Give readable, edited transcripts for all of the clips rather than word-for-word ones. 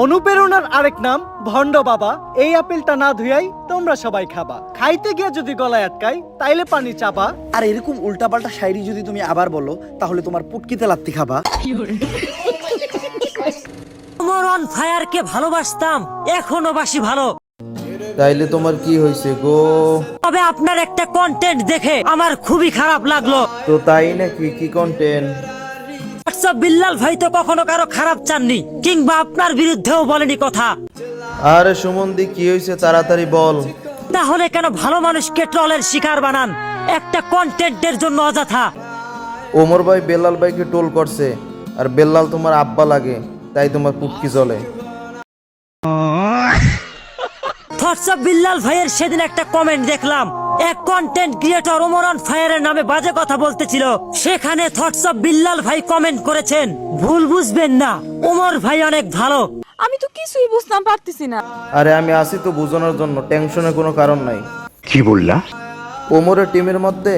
অনুপ্রেরণার আরেক নাম ভণ্ড বাবা। এই আপেলটা না ধুয়াই তোমরা সবাই খাবা, খাইতে গিয়ে যদি গলায় আটকাই তাইলে পানি চাবা। আর এরকম উল্টাপাল্টা শায়রি যদি তুমি আবার বলো তাহলে তোমার পুটকিতে লাত্তি খাবা। ওমর অন ফায়ারকে ভালোবাসতাম, এখনো বাসি ভালো। তাইলে তোমার কি হয়েছে গো? তবে আপনার একটা কন্টেন্ট দেখে আমার খুবই খারাপ লাগলো। তো তাই নাকি? কি কন্টেন্ট? হোয়াটসঅ্যাপ বিল্লাল ভাই তো কখনো কারো খারাপ চাননি, কিংবা আপনার বিরুদ্ধেও বলেনি কথা। আরে সুমনদি, কি হয়েছে তাড়াতাড়ি বল। তাহলে কেন ভালো মানুষকে ট্রলের শিকার বানান একটা কন্টেন্টের জন্য অযথা? ওমর ভাই বেল্লাল ভাইকে টোল করছে, আর বেল্লাল তোমার আব্বা লাগে, তাই তোমার পুটকি চলে। হোয়াটসঅ্যাপ বিল্লাল ভাইয়ের সেদিন একটা কমেন্ট দেখলাম, এক কন্টেন্ট ক্রিয়েটর ওমর অন ফায়ারের নামে বাজে কথা বলতেছিল। সেখানে হোয়াটসঅ্যাপ বিল্লাল ভাই কমেন্ট করেছেন, ভুল বুঝবেন না, ওমর ভাই অনেক ভালো। আমি তো কিছুই বুঝতাম পারতেছি না। আরে আমি আসি তো বোঝানোর জন্য, টেনশনের কোনো কারণ নাই। কি বললা? ওমরের টিমের মধ্যে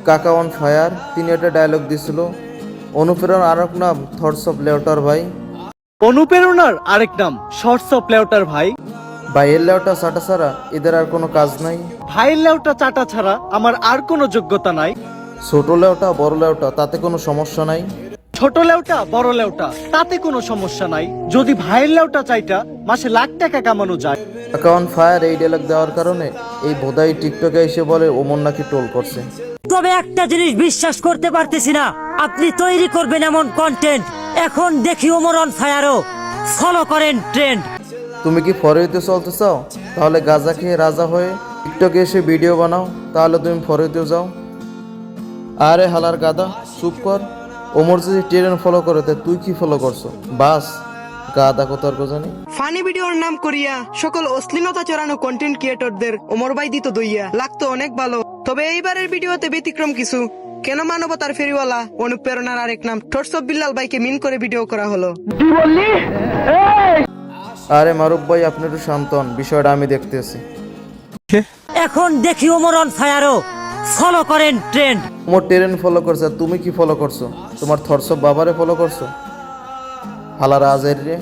কাকা অন ফায়ার, তিনি একটা ডায়লগ দিছিল, অনুপ্রেরণার আরেক নাম থটস অফ লেউটার ভাই। অনুপ্রেরণার আরেক নাম শর্টস অফ লেউটার ভাই। ভাইয়ের লেউটা চাটা ছাড়া এদের আর কোনো কাজ নাই। ভাইয়ের লেউটা চাটা ছাড়া আমার আর কোনো যোগ্যতা নাই। ছোট লেউটা বড় লেউটা তাতে কোনো সমস্যা নাই। ছোট লেউটা বড় লেউটা তাতে কোনো সমস্যা নাই, যদি ভাইয়ের লেউটা চাইটা মাসে লাখ টাকা কামানো যায়। কাকা অন ফায়ার এই ডায়লগ দেওয়ার কারণে এই বোধাই টিকটকে এসে বলে ওমর নাকি টোল করছে। তবে একটা জিনিস বিশ্বাস করতে পারতেছি না, আপনি তৈরি করবেন এমন কন্টেন্ট, এখন দেখি ওমর অন ফায়ারও ফলো করেন ট্রেন্ড। তুমি কি ফরইতে চলতে চাও? তাহলে গাঁজা খেয়ে রাজা হয়ে টিকটকে এসে ভিডিও বানাও, তাহলে তুমি ফরইতেও যাও। আরে হালার গাদা, চুপ কর। ওমর যদি ট্রেন্ড ফলো করে তা তুই কি ফলো করছো? বাস গাদা কোথার জানি। ফানি ভিডিওর নাম করিয়া সকল অশ্লীলতা চড়ানো কন্টেন্ট ক্রিয়েটরদের ওমর ভাই দিত দইয়া, লাগতো অনেক ভালো। তবে এইবারের ভিডিওতে ব্যতিক্রম কিছু। কেন মানবতার ফেরিওয়ালা অনুপ্রেরণার আরেক নাম থটস অফ বিল্লাল ভাইকে মিন করে ভিডিও করা হলো। আরে মারুফ ভাই, আপনি একটু শান্ত হন, বিষয়টা আমি দেখতেছি। এখন দেখি ওমর অন ফায়ারও ফলো করেন ট্রেন্ড। ওমর ট্রেন্ড ফলো করছে, আর তুমি কি ফলো করছো? তোমার থটস অফ বাবারে ফলো করছো? হালারা আজের রে।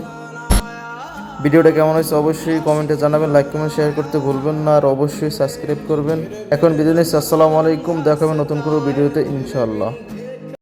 ভিডিওটা কেমন হয়েছে অবশ্যই কমেন্টে জানাবেন, লাইক কমেন্ট শেয়ার করতে ভুলবেন না, আর অবশ্যই সাবস্ক্রাইব করবেন। এখন বিদায় নিচ্ছি, আসসালামু আলাইকুম, দেখা হবে নতুন কোনো ভিডিওতে ইনশাআল্লাহ।